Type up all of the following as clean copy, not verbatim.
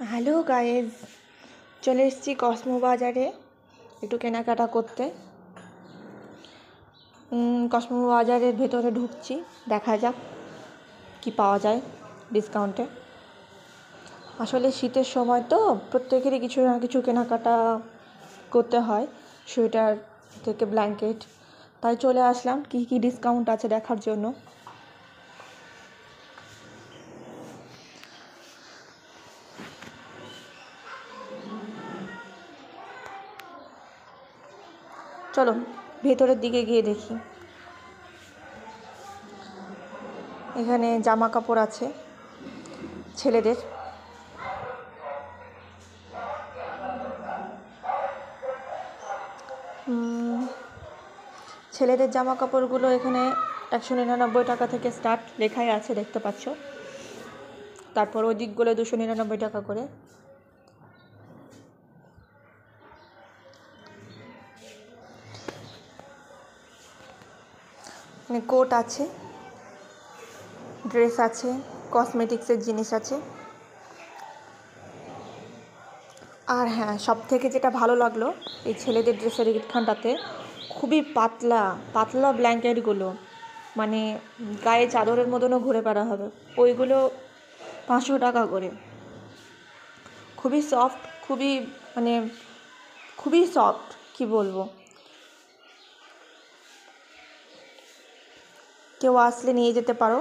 Hello guys, চলে এসেছি Cosmo বাজারে একটু কেনাকাটা করতে। কসমো বাজারের ভেতরে ঢুকছি, দেখা যাক কি পাওয়া যায় ডিসকাউন্টে। আসলে শীতের সময় তো প্রত্যেকেরই কিছু না কিছু কেনাকাটা করতে হয়, সোয়েটার থেকে ব্ল্যাঙ্কেট, তাই চলে আসলাম কি কি ডিসকাউন্ট আছে দেখার জন্য। চলো ভেতরের দিকে গিয়ে দেখি। এখানে জামা কাপড় আছে ছেলেদের। ছেলেদের জামা কাপড়গুলো এখানে 199 টাকা থেকে স্টার্ট লেখাই আছে, দেখতে পাচ্ছ। তারপর ওই দিকগুলো 299 টাকা করে। কোট আছে, ড্রেস আছে, কসমেটিক্সের জিনিস আছে। আর হ্যাঁ, সব থেকে যেটা ভালো লাগলো এই ছেলেদের ড্রেসের এইখানটাতে খুবই পাতলা পাতলা ব্ল্যাঙ্কেটগুলো, মানে গায়ে চাদরের মতনও ঘুরে বেড়া হবে, ওইগুলো 500 টাকা করে। খুবই সফট, খুবই সফট, কি বলবো। কেউ আসলে নিয়ে যেতে পারো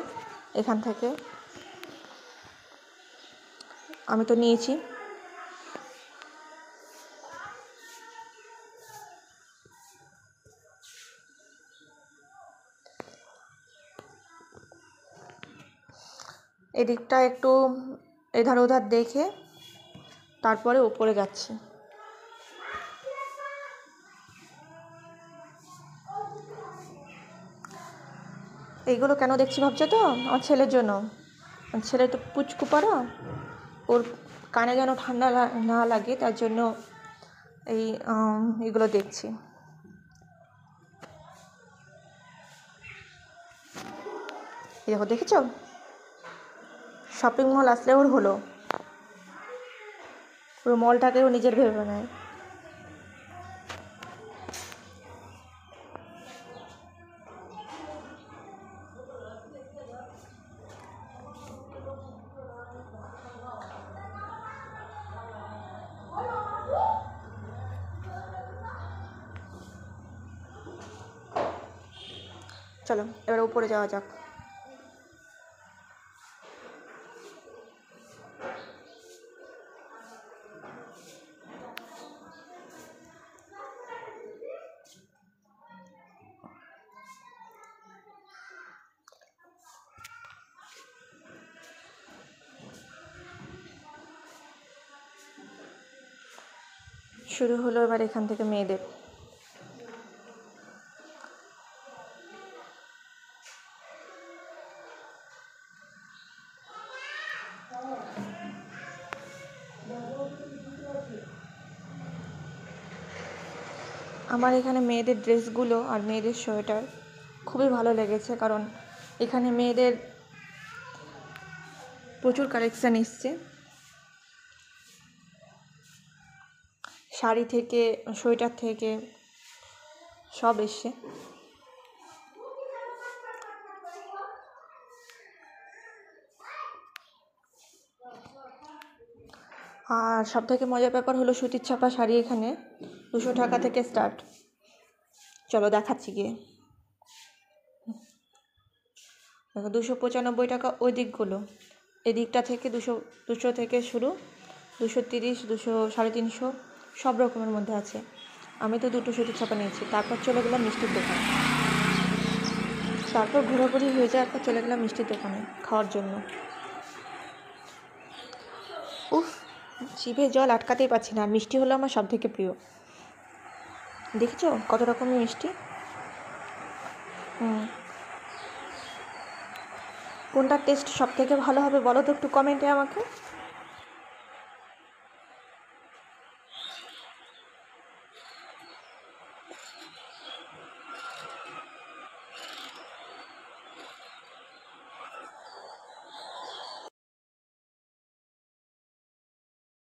এখান থেকে। আমি তো নিয়েছি। এদিকটা একটু এধার ওধার দেখে তারপরে উপরে যাচ্ছি। এইগুলো কেন দেখছি ভাবছো তো? আমার ছেলের জন্য। ছেলে তো পুচকু পাড়া, ওর কানে যেন ঠান্ডা না লাগে, তার জন্য এইগুলো দেখছি। এই দেখো, দেখেছো? শপিং মল আসলে ওর হলো, পুরো মলটাকেও নিজের ভেবে নেয়। চলো এবার উপরে যাওয়া যাক। শুরু হলো এবার এখান থেকে মেয়েদের। আমার এখানে মেয়েদের ড্রেসগুলো আর মেয়েদের সোয়েটার খুবই ভালো লেগেছে, কারণ এখানে মেয়েদের প্রচুর কালেকশান এসছে, শাড়ি থেকে সোয়েটার থেকে সব এসছে। আর সব থেকে মজার ব্যাপার হলো সুতির ছাপা শাড়ি এখানে 200 টাকা থেকে স্টার্ট। চলো দেখাচ্ছি গিয়ে। দেখো 295 টাকা ওই দিকগুলো, এদিকটা থেকে 200 থেকে শুরু, 230, 200, 350 সব রকমের মধ্যে আছে। আমি তো 2টো সুতির ছাপা নিয়েছি। তারপর চলে গেলাম মিষ্টির দোকানে। তারপর ঘোরাঘুরি হয়ে যায়, একবার চলে গেলাম মিষ্টির দোকানে খাওয়ার জন্য। উফ, জিভে জল আটকাতেই পারছি না। আর মিষ্টি হলো আমার সব থেকে প্রিয়। দেখেছো কত রকমের মিষ্টি? কোনটার টেস্ট সব থেকে ভালো হবে বলো তো একটু কমেন্টে আমাকে।